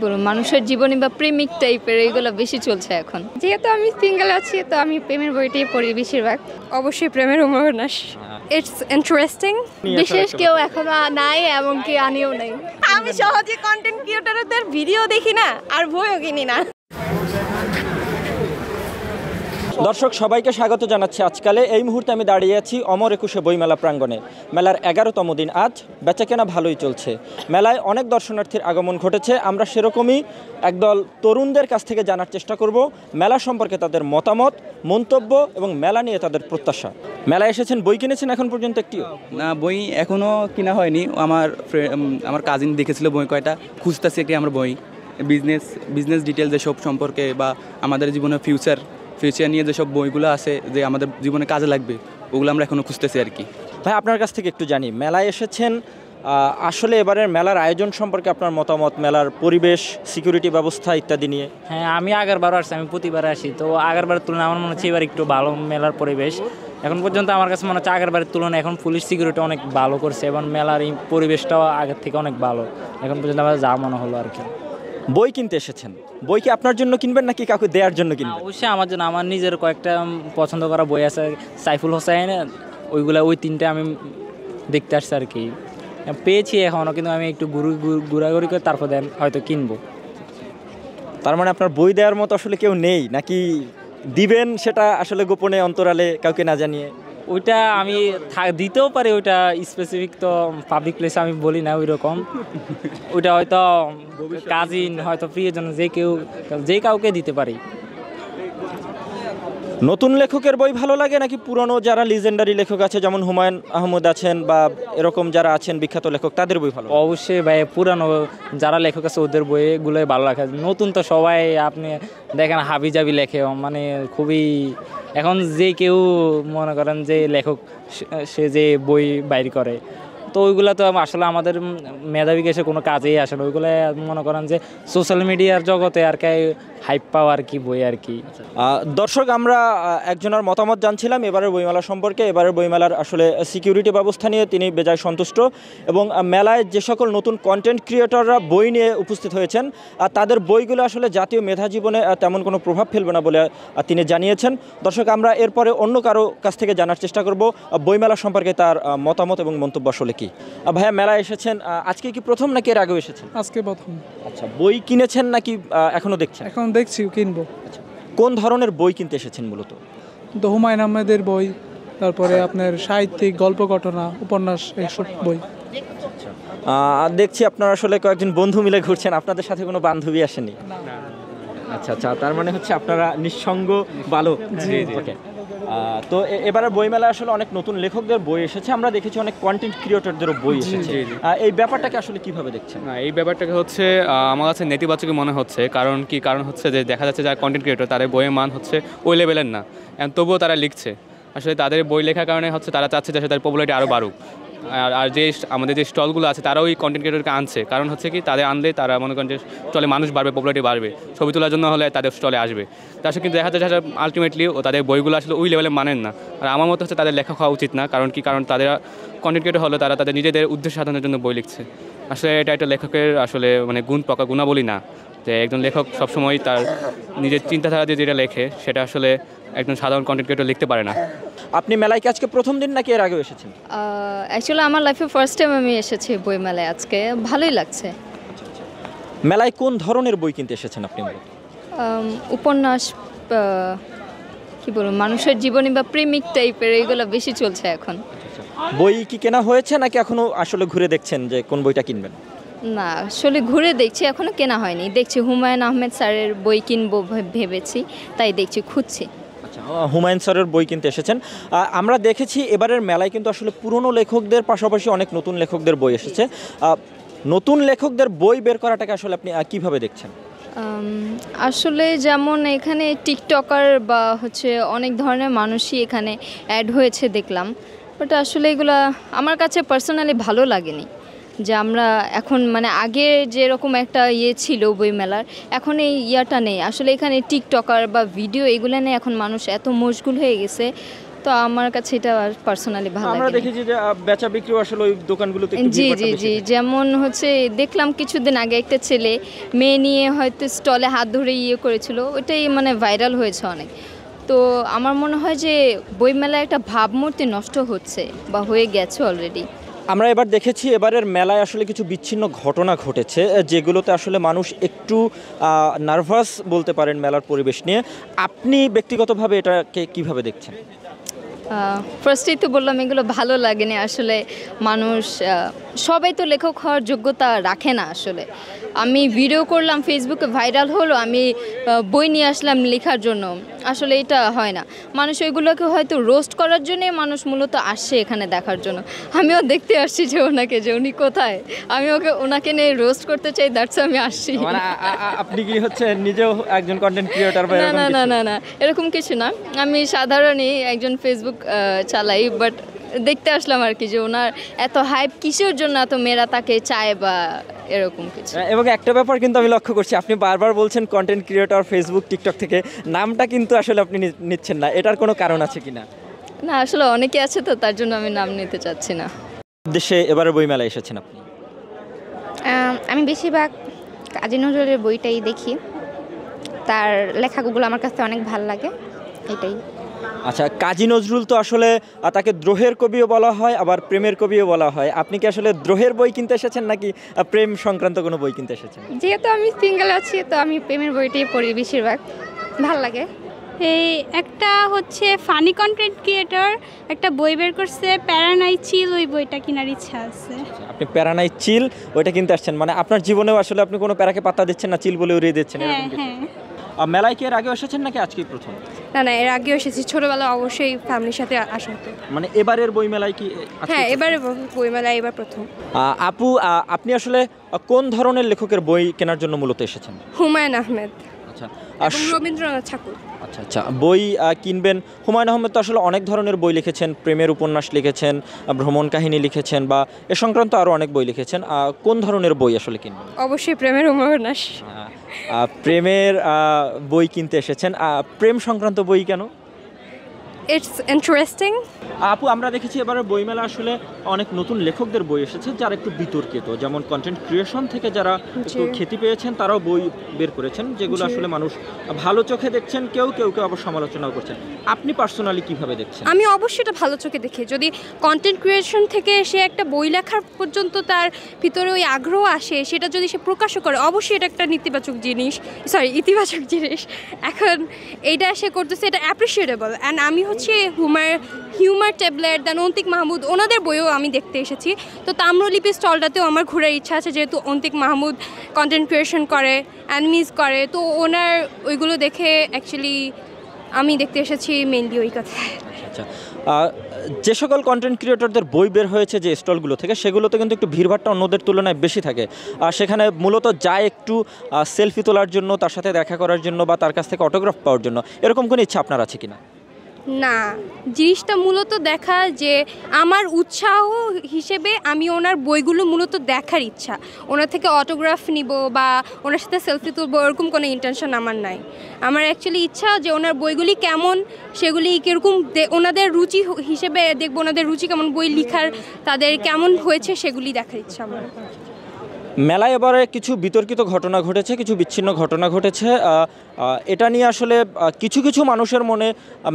বলবো মানুষের জীবনী বা প্রেমিক টাইপের এইগুলো বেশি চলছে এখন। যেহেতু আমি সিঙ্গেল আছি তো আমি প্রেমের বইটাই পড়ি বেশিরভাগ। অবশ্যই প্রেমের উপন্যাস। It's interesting. বিশেষ কেউ এখনো নাই, এমনকি আনিও নাই। আমি সহজে কন্টেন্ট ক্রিয়েটরদের ভিডিও দেখি না আর বইও কিনি না। দর্শক সবাইকে স্বাগত জানাচ্ছি। আজকালে এই মুহূর্তে আমি দাঁড়িয়ে আছি অমর একুশে বইমেলা প্রাঙ্গণে। মেলার 11তম দিন আজ, বেচাকেনা ভালোই চলছে। মেলায় অনেক দর্শনার্থীর আগমন ঘটেছে। আমরা সেরকমই একদল তরুণদের কাছ থেকে জানার চেষ্টা করব মেলা সম্পর্কে তাদের মতামত, মন্তব্য এবং মেলা নিয়ে তাদের প্রত্যাশা। মেলায় এসেছেন, বই কিনেছেন এখন পর্যন্ত একটিও? না, বই এখনও কিনা হয়নি। আমার কাজিন দেখেছিল বই কয়টা, খুঁজতেছি একটি আমার বই। বিজনেস ডিটেল যেসব সম্পর্কে বা আমাদের জীবনের ফিউচার নিয়ে যেসব বইগুলো আছে যে আমাদের জীবনে কাজে লাগবে, ওগুলো আমরা এখনও খুঁজতেছি আর কি। ভাই, আপনার কাছ থেকে একটু জানি, মেলায় এসেছেন, আসলে এবারের মেলার আয়োজন সম্পর্কে আপনার মতামত, মেলার পরিবেশ, সিকিউরিটি ব্যবস্থা ইত্যাদি নিয়ে। হ্যাঁ, আমি আগেরবারও আসছি, আমি প্রতিবার আসি, তো আগেরবারের তুলনায় আমার মনে হচ্ছে এবার একটু ভালো মেলার পরিবেশ। এখন পর্যন্ত আমার কাছে মনে হচ্ছে আগেরবারের তুলনায় এখন পুলিশ সিকিউরিটি অনেক ভালো করছে এবং মেলার এই পরিবেশটাও আগের থেকে অনেক ভালো এখন পর্যন্ত আমার যা মনে হলো আর কি। বই কিনতে এসেছেন, বই কি আপনার জন্য কিনবেন নাকি কাউকে দেওয়ার জন্য কিনবেন? অবশ্যই আমার জন্য, আমার নিজের কয়েকটা পছন্দ করা বই আছে, সাইফুল হোসাইন, ওই তিনটে আমি দেখতে আসছি আর কি। পেয়েছি এখনও, কিন্তু আমি একটু ঘোরাঘুরি করে তারপর হয়তো কিনবো। তার মানে আপনার বই দেওয়ার মতো আসলে কেউ নেই, নাকি দিবেন সেটা আসলে গোপনে অন্তরালে কাউকে না জানিয়ে? ওইটা আমি দিতেও পারি, ওইটা স্পেসিফিক তো পাবলিক প্লেসে আমি বলি না ওই রকম। ওইটা হয়তো কাজিন, হয়তো প্রিয়জন, যে কাউকে দিতে পারি। নতুন লেখকের বই ভালো লাগে নাকি পুরনো যারা লিজেন্ডারি লেখক আছে, যেমন হুমায়ুন আহমেদ আছেন বা এরকম যারা আছেন বিখ্যাত লেখক, তাদের বই ভালো? অবশ্যই ভাই, পুরানো যারা লেখক আছে ওদের বইগুলোই ভালো লাগে। নতুন তো সবাই আপনি দেখেন হাবিজাবি লেখে, মানে খুবই এখন যে কেউ মনে করেন যে লেখক সে যে বই বাইর করে, তো ওইগুলো তো আসলে আমাদের মেধাবীকে এসে কোনো কাজেই আসে না। ওইগুলো মনে করেন যে সোশ্যাল মিডিয়ার জগতে আর কি হাইপ পাওয়া আর কি বই আর কি। দর্শক, আমরা একজনের মতামত জানছিলাম এবারের বইমেলা সম্পর্কে। এবারের বইমেলার আসলে সিকিউরিটি ব্যবস্থা নিয়ে তিনি বেজায় সন্তুষ্ট এবং মেলায় যে সকল নতুন কন্টেন্ট ক্রিয়েটররা বই নিয়ে উপস্থিত হয়েছেন তাদের বইগুলো আসলে জাতীয় মেধা জীবনে তেমন কোনো প্রভাব ফেলবে না বলে তিনি জানিয়েছেন। দর্শক, আমরা এরপরে অন্য কারো কাছ থেকে জানার চেষ্টা করব বইমেলা সম্পর্কে তার মতামত এবং মন্তব্য আসলে কি। ভাইয়া, মেলায় এসেছেন, আজকে কি প্রথম নাকি এর আগেও এসেছেন? আজকে প্রথম। আচ্ছা, বই কিনেছেন নাকি এখনো দেখছেন? এখন দেখছি, কিনবো। আচ্ছা, কোন ধরনের বই কিনতে এসেছেন মূলত? তো হুমায়ুন আহমেদের বই, তারপরে আপনার সাহিত্যিক, গল্প, ঘটনা, উপন্যাস, এইসব বই। দেখছি আপনারা আসলে কয়েকজন বন্ধু মিলে ঘুরছেন, আপনাদের সাথে কোনো বান্ধবী আসেনি? আচ্ছা আচ্ছা, তার মানে হচ্ছে আপনারা নিঃসঙ্গ বালক। ওকে। তো এবারে বইমেলা আসলে অনেক নতুন লেখকদের বই এসেছে, আমরা দেখেছি অনেক কন্টেন্ট ক্রিয়েটরদেরও বই এসেছে। এই ব্যাপারটাকে আসলে কিভাবে দেখছেন? না, এই ব্যাপারটাকে হচ্ছে আমার কাছে নেতিবাচকই মনে হচ্ছে। কারণ হচ্ছে যে দেখা যাচ্ছে যারা কন্টেন্ট ক্রিয়েটর তাদের বইয়ের মান হচ্ছে ওই লেভেলের না, তবুও তারা লিখছে। আসলে তাদের বই লেখার কারণে হচ্ছে তারা চাচ্ছে যে তাদের পপুলারিটি আরও বাড়ুক। আর যে আমাদের যে স্টলগুলো আছে তারাও ওই কন্টেন্ট ক্রিয়েটরকে আনছে, কারণ হচ্ছে কি তাদের আনলে তারা মনে করেন যে স্টলে মানুষ বাড়বে, পপুলারিটি বাড়বে, ছবি তোলার জন্য হলে তাদের স্টলে আসবে। তার সাথে কিন্তু দেখা যাচ্ছে আলটিমেটলি ও তাদের বইগুলো আসলে ওই লেভেলে মানেন না। আর আমার মতো হচ্ছে তাদের লেখা হওয়া উচিত না, কারণ তাদের কন্টেন্ট ক্রিয়েটর হলে তারা তাদের নিজেদের উদ্দেশ্য সাধনের জন্য বই লিখছে। আসলে এটা একটা লেখকের আসলে মানে গুণাবলী না, যে একজন লেখক সবসময় তার নিজের চিন্তাধারা দিয়ে যেটা লেখে সেটা আসলে একজন সাধারণ কন্টেন্ট ক্রিয়েটর লিখতে পারে না। আপনি মেলায় কি আজকে প্রথম দিন নাকি এর আগেও এসেছেন? অ্যাকচুয়ালি আমার লাইফে ফার্স্ট টাইম আমি এসেছি বই মেলায়, আজকে ভালোই লাগছে। মেলায় কোন ধরনের বই কিনতে এসেছেন আপনি? উপন্যাস, কি বলবো মানুষের জীবনী বা প্রেমিক টাইপের, এইগুলো বেশি চলছে এখন। বই কি কেনা হয়েছে নাকি এখনো আসলে ঘুরে দেখছেন যে কোন বইটা কিনবেন? না, আসলে ঘুরে দেখছি, এখনো কেনা হয়নি। দেখছি হুমায়ুন আহমেদ স্যারের বই কিনবো ভেবেছি, তাই দেখছি, খুঁজছি। আচ্ছা, হুমায়ুন স্যারের বই কিনতে এসেছেন। আমরা দেখেছি এবারের মেলায় কিন্তু আসলে পুরনো লেখকদের পাশাপাশি অনেক নতুন লেখকদের বই এসেছে। নতুন লেখকদের বই বের করাটাকে আসলে আপনি কিভাবে দেখছেন? আসলে যেমন এখানে টিকটকার বা হচ্ছে অনেক ধরনের মানুষই এখানে অ্যাড হয়েছে দেখলাম, বাট আসলে এগুলো আমার কাছে পার্সোনালি ভালো লাগেনি। যে আমরা এখন মানে আগে যেরকম একটা ছিল বইমেলার, এখন এই ইয়াটা নেই। আসলে এখানে টিকটকার বা ভিডিও এগুলো নিয়ে এখন মানুষ এত মশগুল হয়ে গেছে, তো তো আমার কাছে এটা পার্সোনালি ভালো আমরা লাগে। দেখেছি যে বেচা বিক্রি আসলে ওই দোকানগুলোতে একটু জি ভিড়ভাট্টা জি বেশি জি, থাকে। যেমন হচ্ছে দেখলাম কিছুদিন আগে একটা ছেলে মেয়ে নিয়ে হয়তো স্টলে হাত ধরে করেছিল, ওইটাই মানে ভাইরাল হয়েছে অনেক। তো আমার মনে হয় যে বইমেলায় একটা ভাবমূর্তি নষ্ট হচ্ছে বা হয়ে গেছে অলরেডি। আমরা এবার দেখেছি এবারের মেলায় আসলে কিছু বিচ্ছিন্ন ঘটনা ঘটেছে, যেগুলোতে আসলে মানুষ একটু নার্ভাস বলতে পারেন মেলার পরিবেশ নিয়ে। আপনি ব্যক্তিগতভাবে এটাকে কিভাবে দেখছেন? ফার্স্টেই তো বললাম এগুলো ভালো লাগেনি আসলে। মানুষ সবাই তো লেখক হওয়ার যোগ্যতা রাখে না আসলে। আমি ভিডিও করলাম, ফেসবুকে ভাইরাল হলো, আমি বই নিয়ে আসলাম লেখার জন্য, আসলে এটা হয় না। মানুষ ওইগুলোকে হয়তো রোস্ট করার জন্যই মানুষ মূলত আসছে এখানে দেখার জন্য। আমিও দেখতে আসছি যে ওনাকে, যে উনি কোথায়, আমি ওনাকে নিয়ে রোস্ট করতে চাই, দ্যাটস আমি আসছি। মানে আপনি কি হচ্ছে নিজেও একজন কন্টেন্ট ক্রিয়েটর বা না এরকম না কিছু? না না না, এরকম কিছু না। আমি সাধারণই একজন ফেসবুক চালাই, বাট দেখতে আসলাম আর কি যে ওনার এত হাইপ কিসের জন্য, এত মেয়েরা তাকে চায় বা এরকম কিছু। এবং একটা ব্যাপার কিন্তু আমি লক্ষ্য করছি, আপনি বারবার বলছেন কন্টেন্ট ক্রিয়েটর ফেসবুক টিকটক থেকে, নামটা কিন্তু আসলে আপনি নিচ্ছেন না, এটার কোনো কারণ আছে কিনা? না আসলে অনেকে আছে তো, তার জন্য আমি নাম নিতে চাচ্ছি না। দেশে এবারে বইমেলায় এসেছেন আপনি? আমি বেশিরভাগ কাজী নজরুলের বইটাই দেখি, তার লেখাগুলো আমার কাছে অনেক ভালো লাগে, এটাই। আচ্ছা, কাজী নজরুল তো আসলে তাকে দ্রোহের কবিও বলা হয়, আবার প্রেমের কবিও বলা হয়। আপনি কি আসলে দ্রোহের বই কিনতে এসেছেন নাকি প্রেম সংক্রান্ত কোনো বই কিনতে এসেছেন? যেহেতু আমি সিঙ্গেল আছি তো আমি প্রেমের বইটাই পড়ি বেশিরভাগ, ভাল লাগে। এই একটা হচ্ছে ফানি কন্টেন্ট ক্রিয়েটর একটা বই বের করছে প্যারানাই চিল, ওই বইটা কেনার ইচ্ছা আছে। আপনি প্যারানাই চিল ওইটা কিনতে আসছেন, মানে আপনার জীবনেও আসলে আপনি কোনো প্যারাকে পাত্তা দিচ্ছেন না, চিল বলে উড়িয়ে দিচ্ছেন হ্যাঁ এরকম কিছু? হ্যাঁ। মেলায় কি এর আগে এসেছেন নাকি আজকেই প্রথম? না না, এর আগেও এসেছি, ছোটবেলা অবশ্যই ফ্যামিলির সাথে আসা হতো। মানে এবারের বই মেলায় কি আজকেই হ্যাঁ, প্রথম? এবারে বইমেলা এবার প্রথম। আপু, আপনি আসলে কোন ধরনের লেখকের বই কেনার জন্য মূলত এসেছেন? হুমায়ুন আহমেদ আচ্ছা এবং রবীন্দ্রনাথ ঠাকুর। আচ্ছা আচ্ছা, বই কিনবেন। হুমায়ুন আহমেদ তো আসলে অনেক ধরনের বই লিখেছেন, প্রেমের উপন্যাস লিখেছেন, ভ্রমণ কাহিনী লিখেছেন, বা এ সংক্রান্ত আরও অনেক বই লিখেছেন। কোন ধরনের বই আসলে কিনবেন? অবশ্যই প্রেমের উপন্যাস। প্রেমের বই কিনতে এসেছেন। প্রেম সংক্রান্ত বই কেন? It's interesting. আপু, আমরা দেখেছি এবারে বইমেলা আসলে অনেক নতুন লেখকদের বই এসেছে যারা একটু বিতর্কিত, যেমন কন্টেন্ট ক্রিয়েশন থেকে যারা একটু খ্যাতি পেয়েছেন তারাও বই বের করেছেন, যেগুলো আসলে মানুষ ভালো চোখে দেখছেন, কেউ কেউ কেউ আবার সমালোচনাও করছেন। আপনি পার্সোনালি কিভাবে দেখছেন? আমি অবশ্যই এটা ভালো চোখে দেখি। যদি কন্টেন্ট ক্রিয়েশন থেকে সে একটা বই লেখার পর্যন্ত তার ভিতরে ওই আগ্রহ আসে, সেটা যদি সে প্রকাশও করে, অবশ্যই এটা একটা ইতিবাচক জিনিস। এখন এইটা সে করতেছে, এটা অ্যাপ্রিসিয়েটেবল। অ্যান্ড আমি হচ্ছে হিউমার ট্যাবলেট দেন অন্তিক মাহমুদ, ওনাদের বইও আমি দেখতে এসেছি। তো তাম্রলিপি স্টলটাতেও আমার ঘোরার ইচ্ছা আছে, যেহেতু অন্তিক মাহমুদ কন্টেন্ট ক্রিয়েশন করে, অ্যানিমিজ করে, তো ওনার ওইগুলো দেখে অ্যাকচুয়ালি আমি দেখতে এসেছি মেনলি ওই কথা। আচ্ছা, যে সকল কন্টেন্ট ক্রিয়েটরদের বই বের হয়েছে যে স্টলগুলো থেকে, সেগুলোতে কিন্তু একটু ভিড়ভাড়টা অন্যদের তুলনায় বেশি থাকে। সেখানে মূলত যায় একটু সেলফি তোলার জন্য, তার সাথে দেখা করার জন্য, বা তার কাছ থেকে অটোগ্রাফ পাওয়ার জন্য। এরকম কোনো ইচ্ছা আপনার আছে কিনা? না, জিনিসটা মূলত দেখা যে আমার উৎসাহ হিসেবে আমি ওনার বইগুলো মূলত দেখার ইচ্ছা, ওনার থেকে অটোগ্রাফ নিব বা ওনার সাথে সেলফি তুলবো, এরকম কোনো ইন্টেনশন আমার নাই। আমার অ্যাকচুয়ালি ইচ্ছা যে ওনার বইগুলি কেমন, সেগুলি কীরকম ওনাদের রুচি হিসেবে দেখবো, ওনাদের রুচি কেমন, বই লেখার তাদের কেমন হয়েছে সেগুলি দেখার ইচ্ছা আমার। মেলায় এবারে কিছু বিতর্কিত ঘটনা ঘটেছে, কিছু বিচ্ছিন্ন ঘটনা ঘটেছে। এটা নিয়ে আসলে কিছু কিছু মানুষের মনে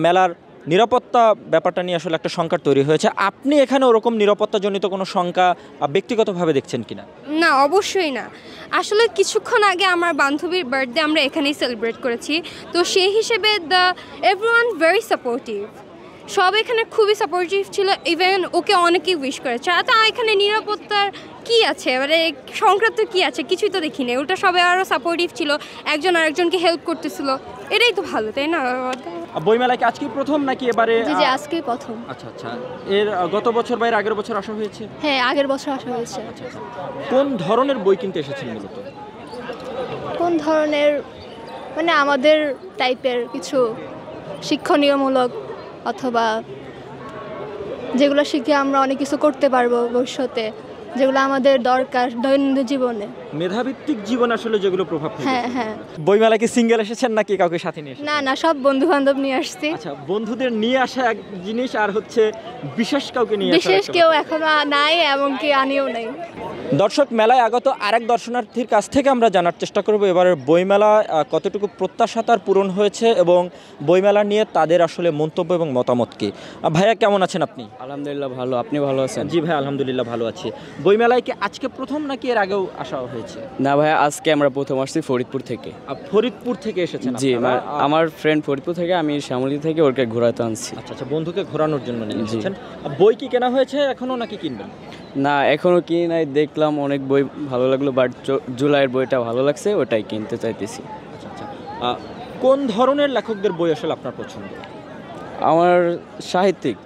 মেলার নিরাপত্তা ব্যাপারটা নিয়ে আসলে একটা শঙ্কা তৈরি হয়েছে। আপনি এখানে ওরকম নিরাপত্তাজনিত কোনো শঙ্কা ব্যক্তিগতভাবে দেখছেন কিনা? না, অবশ্যই না। আসলে কিছুক্ষণ আগে আমার বান্ধবীর বার্থডে আমরা এখানেই সেলিব্রেট করেছি, তো সেই হিসেবে এভরিওয়ান ভেরি সাপোর্টিভ, সব এখানে খুবই সাপোর্টিভ ছিল। ইভেন ওকে অনেকেই উইশ করেছে। তা এখানে নিরাপত্তার কি আছে, মানে সংক্রান্ত কি আছে, কিছুই তো দেখি না। ওটা সবাই আরও সাপোর্টিভ ছিল, একজন আরেকজনকে হেল্প করতেছিল, এটাই তো ভালো, তাই না? বইমেলায় কি আজকে প্রথম নাকি এবারে? জি আজকেই প্রথম। আচ্ছা আচ্ছা, এর গত বছর বা এর আগের বছর আসা হয়েছে? হ্যাঁ, আগের বছর আসা হয়েছে। আচ্ছা আচ্ছা, কোন ধরনের বই কিনতে এসেছেন মূলত? কোন ধরনের মানে আমাদের টাইপের কিছু শিক্ষণীয়মূলক, অথবা যেগুলো শিখে আমরা অনেক কিছু করতে পারবো ভবিষ্যতে, যেগুলো আমাদের দরকার দৈনন্দিন জীবনে। মেধাভিত্তিক জীবন আসলে যেগুলো প্রভাব ফেলে। হ্যাঁ হ্যাঁ। বইমেলা কি সিঙ্গেল এসেছেন নাকি কাউকে সাথে নিয়ে এসেছেন? না না, সব বন্ধু বান্ধব নিয়ে আসছি। আচ্ছা, বন্ধুদের নিয়ে আসা এক জিনিস, আর হচ্ছে বিশেষ কাউকে নিয়ে আসা বিশেষ কেউ এখনো নাই, এমনকি আনিও নাই। দর্শক, মেলায় আগত আরেক দর্শনার্থীর কাছ থেকে আমরা জানার চেষ্টা করব এবারের বইমেলা কতটুকু প্রত্যাশা তার পূরণ হয়েছে এবং বইমেলা নিয়ে তাদের আসলে মন্তব্য এবং মতামত কি। ভাইয়া কেমন আছেন আপনি? আলহামদুলিল্লাহ ভালো, আপনি ভালো আছেন? জি ভাই, আলহামদুলিল্লাহ ভালো আছি। বইমেলায় কি আজকে প্রথম নাকি এর আগেও আসা হয়েছে? না ভাই, আজকে আমরা প্রথম আসছি ফরিদপুর থেকে। ফরিদপুর থেকে এসেছেন? জি, আমার ফ্রেন্ড ফরিদপুর থেকে, আমি শ্যামলী থেকে ওকে ঘোরাতে আনছি। আচ্ছা আচ্ছা, বন্ধুকে ঘোরানোর জন্য নিয়ে এসেছেন। বই কি কেনা হয়েছে এখনো নাকি কিনবেন? না, এখনো কিনি নাই, দেখলাম অনেক বই ভালো লাগলো, বাট জুলাইয়ের বইটা ভালো লাগছে, ওটাই কিনতে চাইতেছি। আচ্ছা আচ্ছা, কোন ধরনের লেখকদের বই আসলে আপনার পছন্দ? আমার সাহিত্যিক,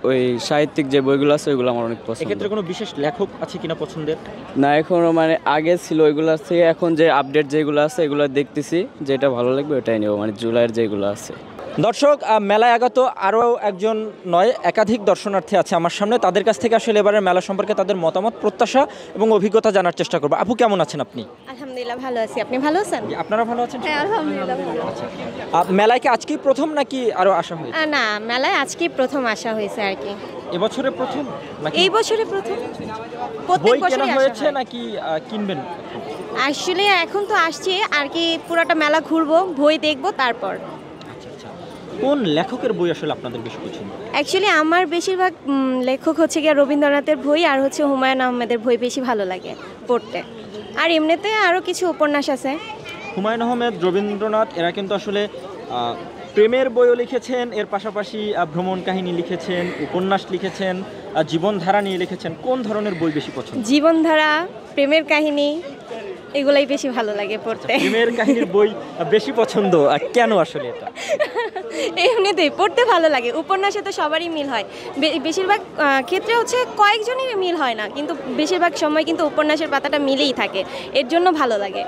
ওই সাহিত্যিক যে বইগুলো আছে ওইগুলো আমার অনেক পছন্দ। এক্ষেত্রে কোনো বিশেষ লেখক আছে কিনা পছন্দের? না, এখনো মানে আগে ছিল ওইগুলো থেকে, এখন যে আপডেট যেগুলো আছে এগুলো দেখতেছি, যেটা ভালো লাগবে ওটাই নেব, মানে জুলাইয়ের যেগুলো আছে। দর্শক, মেলায় আগত আরও একজন নয়, একাধিক দর্শনার্থী আছে আমার সামনে। তাদের কাছ থেকে আসলে এবারের মেলা সম্পর্কে তাদের মতামত, প্রত্যাশা এবং অভিজ্ঞতা জানার চেষ্টা করবো। আপু কেমন আছেন আপনি? আলহামদুলিল্লাহ ভালো আছি, আপনি ভালো আছেন? আপনারা ভালো আছেন? হ্যাঁ আলহামদুলিল্লাহ ভালো। আচ্ছা, মেলায় কি আজকেই প্রথম নাকি আরও আসা হয়েছে? না, মেলায় আজকেই প্রথম আসা হয়েছে আর কি। এবছরে প্রথম নাকি? এই বছরে প্রথম। বই কেনা হয়েছে নাকি কিনবেন? আসলে এখন তো আসছি আর কি, পুরোটা মেলা ঘুরবো, বই দেখবো তারপর। কোন লেখকের বই আসলে আপনাদের বেশি পছন্দ? অ্যাকচুয়ালি আমার বেশিরভাগ লেখক হচ্ছে গিয়ে রবীন্দ্রনাথের বই আর হচ্ছে হুমায়ুন আহমেদের বই বেশি ভালো লাগে পড়তে। আর এমনিতে আরও কিছু উপন্যাস আছে। হুমায়ুন আহমেদ, রবীন্দ্রনাথ এরা কিন্তু আসলে প্রেমের বইও লিখেছেন, এর পাশাপাশি ভ্রমণ কাহিনী লিখেছেন, উপন্যাস লিখেছেন, জীবনধারা নিয়ে লিখেছেন। কোন ধরনের বই বেশি পছন্দ? জীবনধারা, প্রেমের কাহিনী, এগুলাই বেশি ভালো লাগে পড়তে। প্রেমের কাহিনীর বই বেশি পছন্দ, আর কেন আসলে এটা? এমনিতেই পড়তে ভালো লাগে। উপন্যাসে তো সবারই মিল হয়, বেশিরভাগ ক্ষেত্রে হচ্ছে কয়েকজনই মিল হয় না, কিন্তু বেশিরভাগ সময় কিন্তু উপন্যাসের পাতাটা মিলেই থাকে, এর জন্য ভালো লাগে।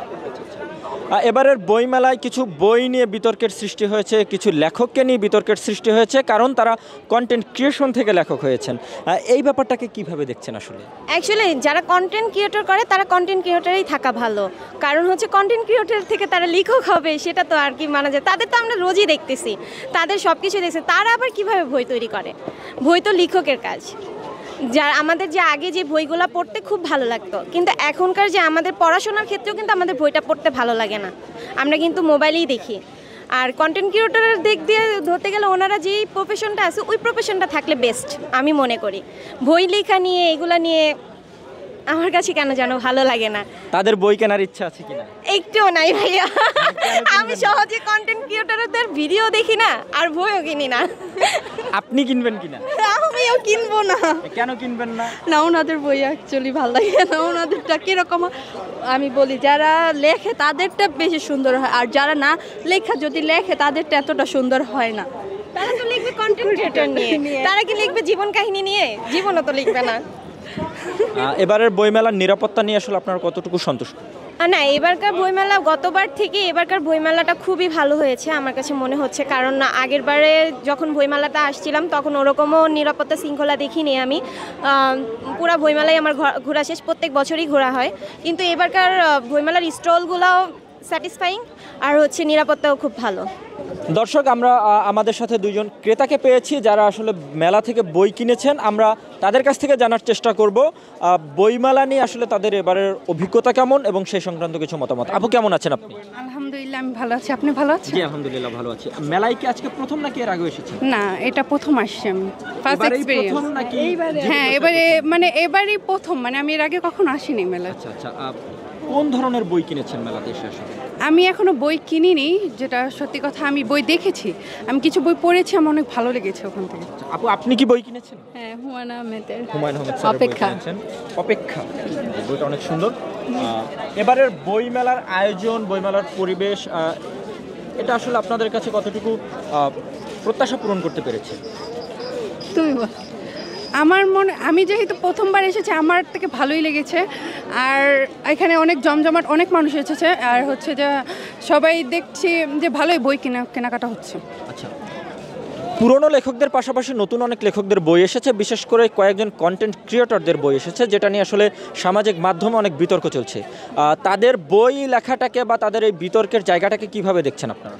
এবারের বইমেলায় কিছু বই নিয়ে বিতর্কের সৃষ্টি হয়েছে, কিছু লেখককে নিয়ে বিতর্কের সৃষ্টি হয়েছে, কারণ তারা কন্টেন্ট ক্রিয়েশন থেকে লেখক হয়েছেন। এই ব্যাপারটাকে কিভাবে দেখছেন আসলে? অ্যাকচুয়ালি যারা কন্টেন্ট ক্রিয়েটর করে তারা কন্টেন্ট ক্রিয়েটরই থাকা ভালো, কারণ হচ্ছে কন্টেন্ট ক্রিয়েটর থেকে তারা লেখক হবে সেটা তো আর কি মানা যায়। তাদের তো আমরা রোজই দেখতেছি, তাদের সব কিছু দেখছি, তারা আবার কিভাবে বই তৈরি করে? বই তো লেখকের কাজ। যা আমাদের যে আগে যে বইগুলো পড়তে খুব ভালো লাগতো, কিন্তু এখনকার যে আমাদের পড়াশোনার ক্ষেত্রেও কিন্তু আমাদের বইটা পড়তে ভালো লাগে না, আমরা কিন্তু মোবাইলেই দেখি। আর কন্টেন্ট ক্রিয়েটরের দিক দিয়ে ধরতে গেলে ওনারা যেই প্রফেশনটা আছে ওই প্রফেশনটা থাকলে বেস্ট আমি মনে করি। বই লেখা নিয়ে এগুলা নিয়ে আমার কাছে কেন যেন ভালো লাগে না। তাদের বই কেনার ইচ্ছা আছে কিনা? একটুও নাই ভাইয়া। আমি সহজে কন্টেন্ট ক্রিয়েটরদের ভিডিও দেখি না আর বইও কিনি না। আপনি কিনবেন কিনা? আমিও কিনবো না। কেন কিনবেন না? না, ওনাদের বই অ্যাকচুয়ালি ভালো লাগে না। ওনাদেরটা কীরকম আমি বলি, যারা লেখে তাদেরটা বেশি সুন্দর হয়, আর যারা না লেখা যদি লেখে তাদেরটা এতটা সুন্দর হয় না। তারা তো লিখবে কন্টেন্ট ক্রিয়েটর নিয়ে, তারা কি লিখবে জীবন কাহিনী নিয়ে? জীবনও তো লিখবে না। এবারের বইমেলার নিরাপত্তা নিয়ে আসলে আপনারা কতটুকু সন্তুষ্ট? না, এবারকার বইমেলা গতবার থেকে এবারকার বইমেলাটা খুবই ভালো হয়েছে আমার কাছে মনে হচ্ছে, কারণ আগের বারে যখন বইমেলাটা আসছিলাম তখন ওরকমও নিরাপত্তা শৃঙ্খলা দেখিনি আমি। পুরো বইমেলায় আমার ঘোরা শেষ, প্রত্যেক বছরই ঘোরা হয়, কিন্তু এবারকার বইমেলার স্টলগুলোও স্যাটিসফাইং আর হচ্ছে নিরাপত্তাও খুব ভালো। দর্শক, আমরা আমাদের সাথে দুইজন ক্রেতাকে পেয়েছি যারা আসলে মেলা থেকে বই কিনেছেন। আমরা তাদের কাছ থেকে জানার চেষ্টা করব বইমেলা নিয়ে আসলে তাদের এবারের অভিজ্ঞতা কেমন এবং সেই সংক্রান্ত কিছু মতামত। আপু কেমন আছেন আপনি? আলহামদুলিল্লাহ আমি ভালো আছি, আপনি ভালো আছেন? জি আলহামদুলিল্লাহ ভালো আছি। মেলায় কি আজকে প্রথম নাকি এর আগে এসেছেন? না, এটা প্রথম আসছি আমি, ফার্স্ট এক্সপেরিয়েন্স। প্রথম নাকি? হ্যাঁ, এবারেই প্রথম, মানে আমি এর আগে কখনো আসিনি মেলা। আচ্ছা আচ্ছা, কোন ধরনের বই কিনেছেন মেলাতে এসে? আমি এখনো বই কিনিনি, যেটা সত্যি কথা। আমি বই দেখেছি, আমি কিছু বই পড়েছি, আমার অনেক ভালো লেগেছে ওখান থেকে। আপু আপনি কি বই কিনেছেন? হ্যাঁ, হুমায়ুন আহমেদের অপেক্ষা। অপেক্ষা বইটা অনেক সুন্দর। এবারের বইমেলার আয়োজন, বইমেলার পরিবেশ, এটা আসলে আপনাদের কাছে কতটুকু প্রত্যাশা পূরণ করতে পেরেছে? তুমি বল। আমি যেহেতু প্রথমবার এসেছি, আমার থেকে ভালোই লেগেছে। আর এখানে অনেক জমজমাট, অনেক মানুষ এসেছে, আর হচ্ছে যে সবাই দেখছি যে ভালোই বই কেনাকাটা হচ্ছে। আচ্ছা, পুরনো লেখকদের পাশাপাশি নতুন অনেক লেখকদের বই এসেছে, বিশেষ করে কয়েকজন কন্টেন্ট ক্রিয়েটরদের বই এসেছে, যেটা নিয়ে আসলে সামাজিক মাধ্যমে অনেক বিতর্ক চলছে। তাদের বই লেখাটাকে বা তাদের এই বিতর্কের জায়গাটাকে কিভাবে দেখছেন আপনারা?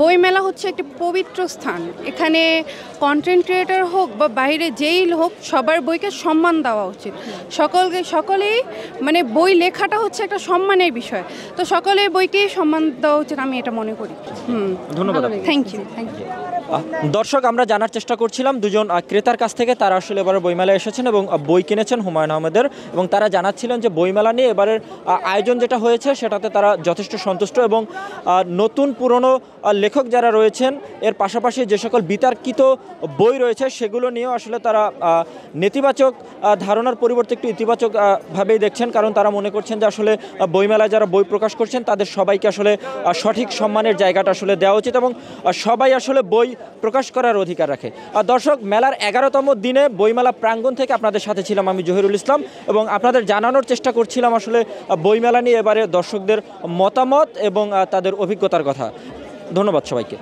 বই মেলা হচ্ছে একটি পবিত্র স্থান। এখানে কন্টেন্ট ক্রিয়েটর হোক বা বাইরে যেই হোক সবার বইকে সম্মান দেওয়া উচিত। সকলেই মানে বই লেখাটা হচ্ছে একটা সম্মানের বিষয়, তো সকলের বইকেই সম্মান দেওয়া উচিত, আমি এটা মনে করি। ধন্যবাদ। Thank you. দর্শক, আমরা জানার চেষ্টা করছিলাম দুজন ক্রেতার কাছ থেকে, তারা আসলে এবারে বইমেলায় এসেছেন এবং বই কিনেছেন হুমায়ুন আহমেদের, এবং তারা জানাচ্ছিলেন যে বইমেলা নিয়ে এবারের আয়োজন যেটা হয়েছে সেটাতে তারা যথেষ্ট সন্তুষ্ট, এবং নতুন পুরনো লেখক যারা রয়েছেন এর পাশাপাশি যে সকল বিতর্কিত বই রয়েছে সেগুলো নিয়েও আসলে তারা নেতিবাচক ধারণার পরিবর্তে একটু ইতিবাচক ভাবেই দেখছেন, কারণ তারা মনে করছেন যে আসলে বইমেলায় যারা বই প্রকাশ করছেন তাদের সবাইকে আসলে সঠিক সম্মানের জায়গাটা আসলে দেওয়া উচিত, এবং সবাই আসলে বই প্রকাশ করার অধিকার রাখে। দর্শক, মেলার 11তম দিনে বইমেলা প্রাঙ্গণ থেকে আপনাদের সাথে ছিলাম আমি জহিরুল ইসলাম, এবং আপনাদের জানানোর চেষ্টা করছিলাম আসলে বইমেলা নিয়ে এবারে দর্শকদের মতামত এবং তাদের অভিজ্ঞতার কথা। ধন্যবাদ সবাইকে।